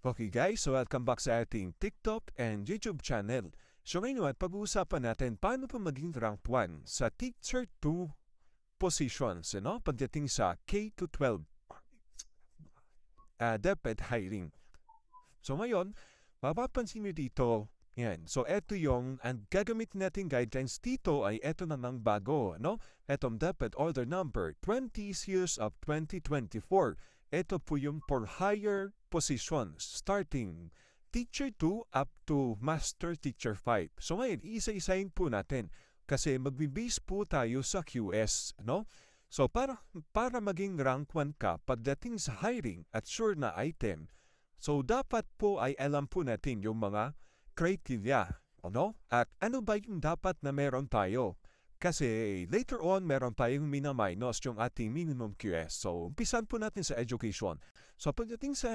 Okay guys, so welcome back sa ating TikTok and YouTube channel. So ngayon pag-uusapan natin paano pa maging rank 1 sa Teacher 2 positions, pagdating sa K-12 DepEd hiring. So ngayon, mapapansin nyo dito, yan. So eto yung, ang gagamitin natin guidelines dito ay eto namang bago, Etong DepEd Order Number 20 Series of 2024. Ito po yung for higher positions starting Teacher 2 up to Master Teacher 5. So ngayon, isa-isahin po natin kasi magbibase po tayo sa QS, So para maging rank 1 ka pagdating sa hiring at sure na item, so dapat po ay alam po natin yung mga criteria, At ano ba yung dapat na meron tayo? Kasi later on, meron tayong mina-minus yung ating minimum QS. So, umpisan po natin sa education. So, pagdating sa